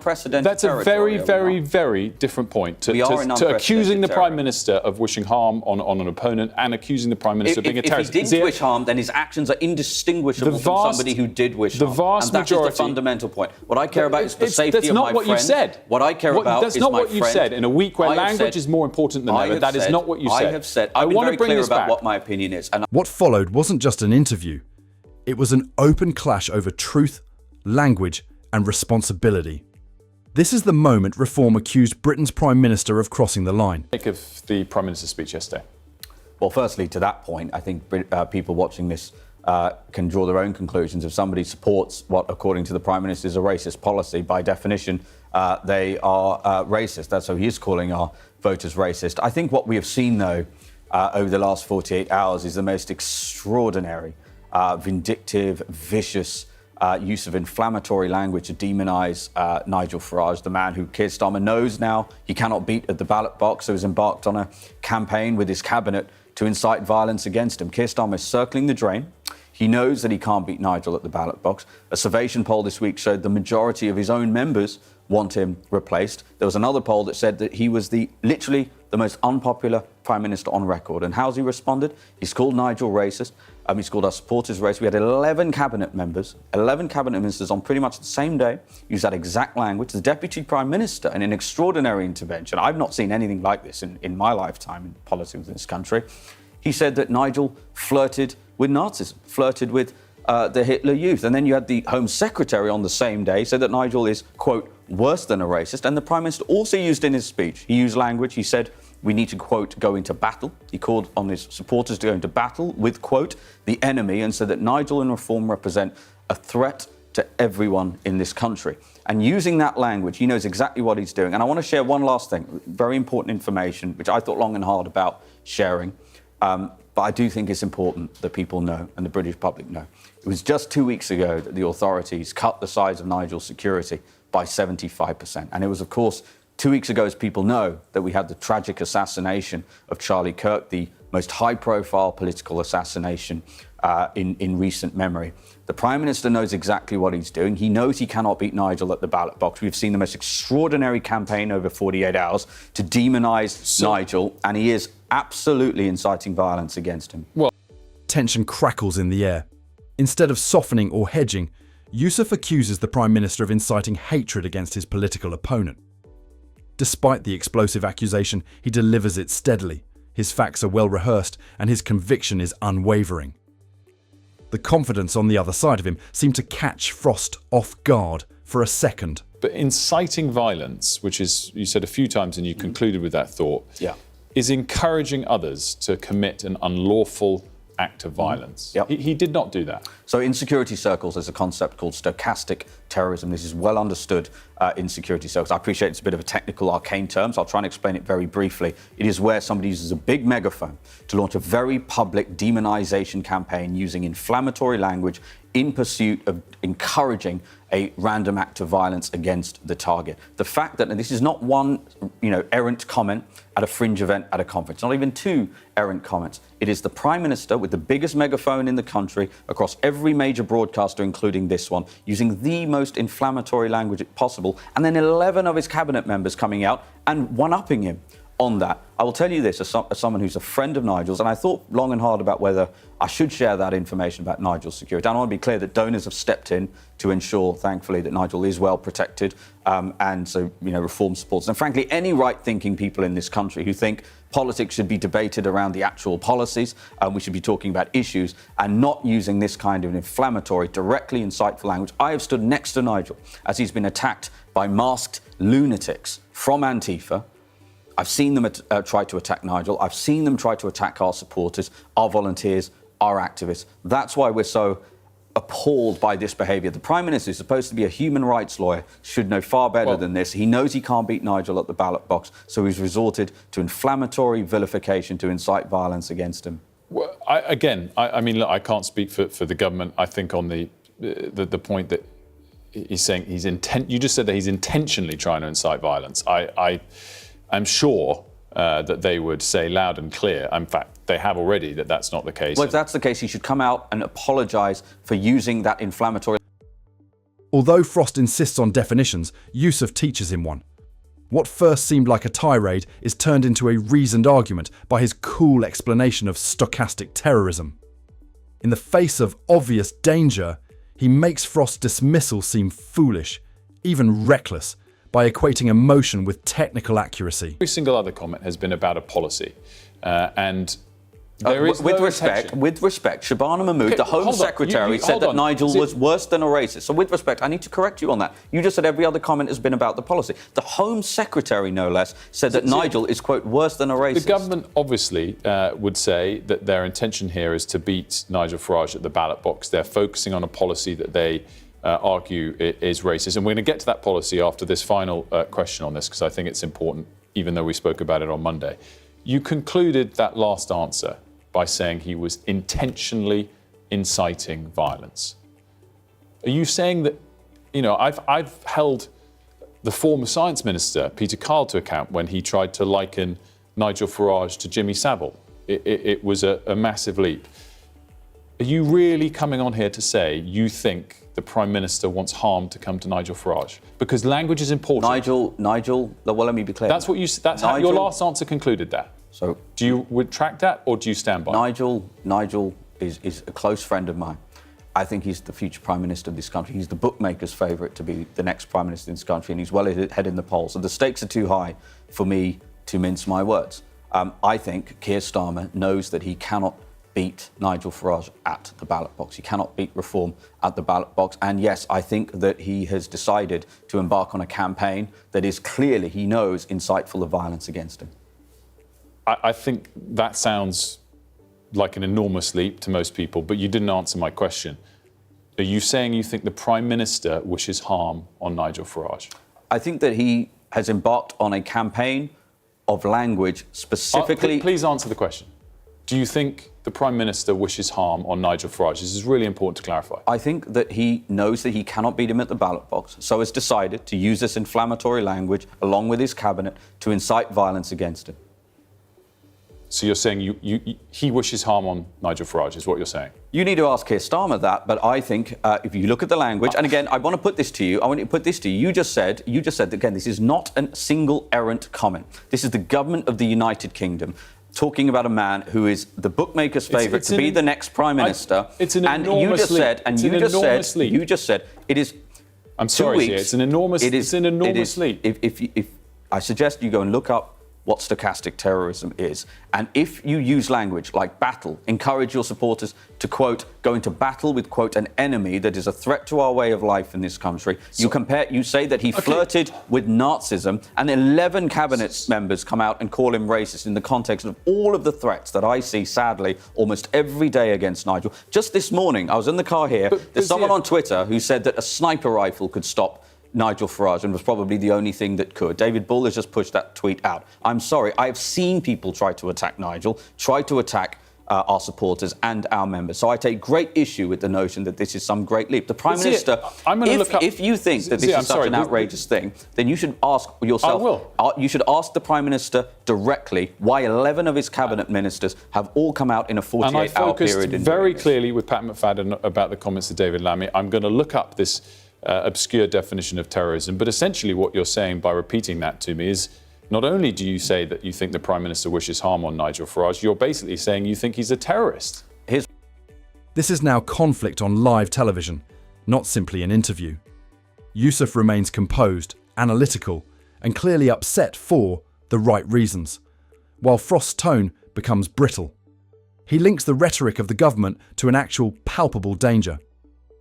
unprecedented That's a territory, very different point to accusing the Prime Minister of wishing harm on an opponent and accusing the Prime Minister of being a terrorist. If he didn't wish harm, then his actions are indistinguishable from somebody who did wish harm. And that is the fundamental point. What I care about is the safety of my friend. That's not what you said. What I care about is my friend. That's not what you said. In a week where language is more important than ever, that is not what you said. I have said. I've been very clear about what my opinion is. What followed wasn't just an interview. It was an open clash over truth, language, and responsibility. This is the moment Reform accused Britain's Prime Minister of crossing the line. Think of the Prime Minister's speech yesterday. Well, firstly, to that point, I think people watching this can draw their own conclusions. If somebody supports what, according to the Prime Minister, is a racist policy, by definition, they are racist. That's how he is calling our voters racist. I think what we have seen, though, over the last 48 hours is the most extraordinary, vindictive, vicious use of inflammatory language to demonise Nigel Farage, the man who Keir Starmer knows now he cannot beat at the ballot box, who has embarked on a campaign with his cabinet to incite violence against him. Keir Starmer is circling the drain. He knows that he can't beat Nigel at the ballot box. A Survation poll this week showed the majority of his own members want him replaced. There was another poll that said that he was literally the most unpopular Prime Minister on record. And how's he responded? He's called Nigel racist. He's called our supporters racist. We had 11 cabinet ministers on pretty much the same day use that exact language. The Deputy Prime Minister, in an extraordinary intervention, I've not seen anything like this in my lifetime in politics in this country, he said that Nigel flirted with Nazism, flirted with the Hitler Youth. And then you had the Home Secretary on the same day said that Nigel is, quote, worse than a racist. And the Prime Minister also used in his speech, he used language, he said, we need to, quote, go into battle. He called on his supporters to go into battle with, quote, the enemy, and said that Nigel and Reform represent a threat to everyone in this country. And using that language, he knows exactly what he's doing. And I want to share one last thing, very important information, which I thought long and hard about sharing. But I do think it's important that people know and the British public know. It was just 2 weeks ago that the authorities cut the size of Nigel's security by 75%. And it was, of course, 2 weeks ago, as people know, that we had the tragic assassination of Charlie Kirk, the most high-profile political assassination in recent memory. The Prime Minister knows exactly what he's doing. He knows he cannot beat Nigel at the ballot box. We've seen the most extraordinary campaign over 48 hours to demonise Nigel, and he is absolutely inciting violence against him. Well, tension crackles in the air. Instead of softening or hedging, Yusuf accuses the Prime Minister of inciting hatred against his political opponent. Despite the explosive accusation, he delivers it steadily. His facts are well rehearsed and his conviction is unwavering. The confidence on the other side of him seemed to catch Frost off guard for a second. But inciting violence, which is, you said a few times and you concluded with that thought, is encouraging others to commit an unlawful act of violence. He did not do that. So in security circles, there's a concept called stochastic terrorism. This is well understood in security circles. I appreciate it's a bit of a technical, arcane term, so I'll try and explain it very briefly. It is where somebody uses a big megaphone to launch a very public demonization campaign using inflammatory language in pursuit of encouraging a random act of violence against the target. The fact that, and this is not one, errant comment at a fringe event at a conference, not even two errant comments. It is the Prime Minister with the biggest megaphone in the country across every major broadcaster, including this one, using the most inflammatory language possible, and then 11 of his cabinet members coming out and one-upping him on that. I will tell you this as someone who's a friend of Nigel's, and I thought long and hard about whether I should share that information about Nigel's security. And I want to be clear that donors have stepped in to ensure, thankfully, that Nigel is well protected, and so, Reform supports. And frankly, any right-thinking people in this country who think politics should be debated around the actual policies, we should be talking about issues and not using this kind of inflammatory, directly insightful language. I have stood next to Nigel as he's been attacked by masked lunatics from Antifa. I've seen them try to attack Nigel. I've seen them try to attack our supporters, our volunteers, our activists. That's why we're so appalled by this behaviour. The Prime Minister, who's supposed to be a human rights lawyer, should know far better than this. He knows he can't beat Nigel at the ballot box, so he's resorted to inflammatory vilification to incite violence against him. Well, I mean, look, I can't speak for the government. I think on the point that he's saying you just said that he's intentionally trying to incite violence. I'm sure that they would say loud and clear, in fact, they have already, that that's not the case. Well, if that's the case, he should come out and apologise for using that inflammatory. Although Frost insists on definitions, Yusuf teaches him one. What first seemed like a tirade is turned into a reasoned argument by his cool explanation of stochastic terrorism. In the face of obvious danger, he makes Frost's dismissal seem foolish, even reckless, by equating emotion with technical accuracy. Every single other comment has been about a policy, and there is with no respect, Shabana Mahmood, Okay, the Home hold on. Secretary, said Hold that on. Nigel was worse than a racist. So with respect, I need to correct you on that. You just said every other comment has been about the policy. The Home Secretary, no less, said that Nigel is, quote, worse than a racist. The government obviously would say that their intention here is to beat Nigel Farage at the ballot box. They're focusing on a policy that they argue is racist. And we're going to get to that policy after this final question on this, because I think it's important, even though we spoke about it on Monday. You concluded that last answer by saying he was intentionally inciting violence. Are you saying that, I've held the former science minister, Peter Kyle, to account when he tried to liken Nigel Farage to Jimmy Savile. It was a massive leap. Are you really coming on here to say you think the Prime Minister wants harm to come to Nigel Farage? Because language is important. Nigel, well, let me be clear. That's how your last answer concluded that. So, do you retract that, or do you stand by it? Nigel is a close friend of mine. I think he's the future Prime Minister of this country. He's the bookmaker's favourite to be the next Prime Minister in this country, and he's well ahead in the polls. So the stakes are too high for me to mince my words. I think Keir Starmer knows that he cannot beat Nigel Farage at the ballot box. He cannot beat reform at the ballot box. And yes, I think that he has decided to embark on a campaign that is clearly, he knows, insightful of violence against him. I think that sounds like an enormous leap to most people, but you didn't answer my question. Are you saying you think the Prime Minister wishes harm on Nigel Farage? I think that he has embarked on a campaign of language specifically... Please answer the question. Do you think the Prime Minister wishes harm on Nigel Farage? This is really important to clarify. I think that he knows that he cannot beat him at the ballot box, so has decided to use this inflammatory language, along with his cabinet, to incite violence against him. So you're saying he wishes harm on Nigel Farage, is what you're saying? You need to ask Keir Starmer that, but I think if you look at the language, and again, I want to put this to you. You just said that, again, this is not a single errant comment. This is the government of the United Kingdom talking about a man who is the bookmaker's favourite to be the next Prime Minister. It's an enormous leap. You just said it is. I'm sorry, Zia, it's an enormous leap. If I suggest you go and look up what stochastic terrorism is. And if you use language like battle, encourage your supporters to, quote, go into battle with, quote, an enemy that is a threat to our way of life in this country. You say that he flirted with Nazism, and 11 cabinet members come out and call him racist in the context of all of the threats that I see, sadly, almost every day against Nigel. Just this morning, I was in the car here, there's someone on Twitter who said that a sniper rifle could stop Nigel Farage, and was probably the only thing that could. David Bull has just pushed that tweet out. I'm sorry, I've seen people try to attack Nigel, try to attack our supporters and our members. So I take great issue with the notion that this is some great leap. The Prime Minister, if you think that this is such an outrageous thing, then you should ask yourself, you should ask the Prime Minister directly why 11 of his cabinet ministers have all come out in a 48-hour period. And I focused very clearly with Pat McFadden about the comments of David Lammy. I'm going to look up this obscure definition of terrorism, but essentially what you're saying by repeating that to me is not only do you say that you think the Prime Minister wishes harm on Nigel Farage, you're basically saying you think he's a terrorist. This is now conflict on live television, not simply an interview. Yusuf remains composed, analytical, and clearly upset for the right reasons, while Frost's tone becomes brittle. He links the rhetoric of the government to an actual palpable danger.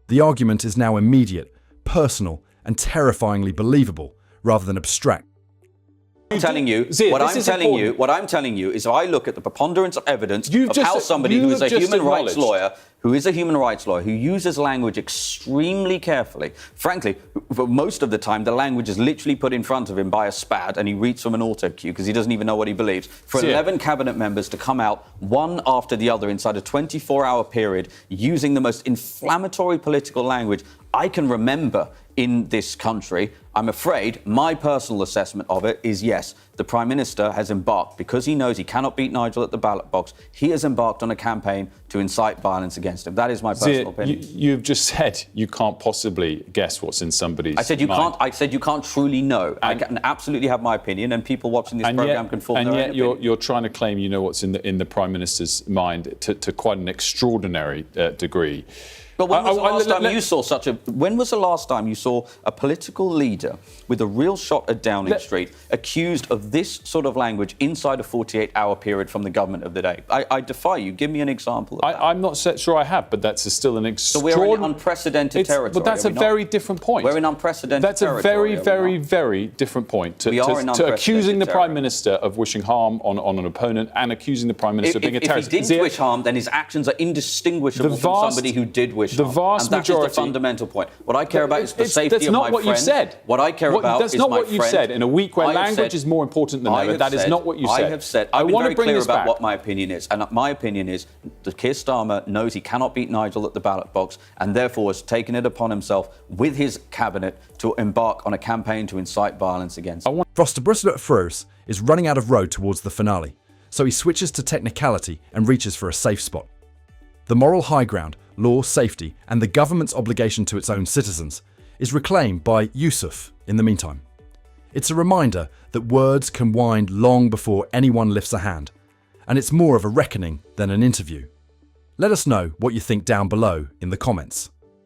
The argument is now immediate, personal, and terrifyingly believable, rather than abstract. What I'm telling you is if I look at the preponderance of evidence of how somebody who is a human rights lawyer, who uses language extremely carefully, frankly, for most of the time, the language is literally put in front of him by a SPAD and he reads from an auto cue because he doesn't even know what he believes. For 11 cabinet members to come out one after the other inside a 24-hour period using the most inflammatory political language I can remember in this country. I'm afraid my personal assessment of it is yes, the Prime Minister has embarked, because he knows he cannot beat Nigel at the ballot box, he has embarked on a campaign to incite violence against him. That is my personal opinion. You've just said you can't possibly guess what's in somebody's I said you mind. can't. I said you can't truly know. I can absolutely have my opinion, and people watching this program can form their own opinion. And yet you're trying to claim you know what's in the Prime Minister's mind to quite an extraordinary degree. But when was the last time you saw when was the last time you saw a political leader with a real shot at Downing Street accused of this sort of language inside a 48-hour period from the government of the day? I defy you. Give me an example of that. I'm not sure I have, but that's still an extraordinary... So we're in unprecedented territory. But that's a very different point. We're in unprecedented territory. That's a very, very different point to accusing the Prime Minister of wishing harm on an opponent and accusing the Prime Minister of being a terrorist. If he didn't wish harm, then his actions are indistinguishable from somebody who did wish harm. The vast majority... That is the fundamental point. What I care about is the safety of my friend. That's not what you said. What I care about is my friend. That's not what you said. In a week where language is more important than ever, that is not what you said. I have said. I've been very clear about what my opinion is. And my opinion is that Keir Starmer knows he cannot beat Nigel at the ballot box and therefore has taken it upon himself with his cabinet to embark on a campaign to incite violence against him. Froster at Farage is running out of road towards the finale, so he switches to technicality and reaches for a safe spot. The moral high ground, law, safety, and the government's obligation to its own citizens is reclaimed by Yusuf in the meantime. It's a reminder that words can wind long before anyone lifts a hand, and it's more of a reckoning than an interview. Let us know what you think down below in the comments.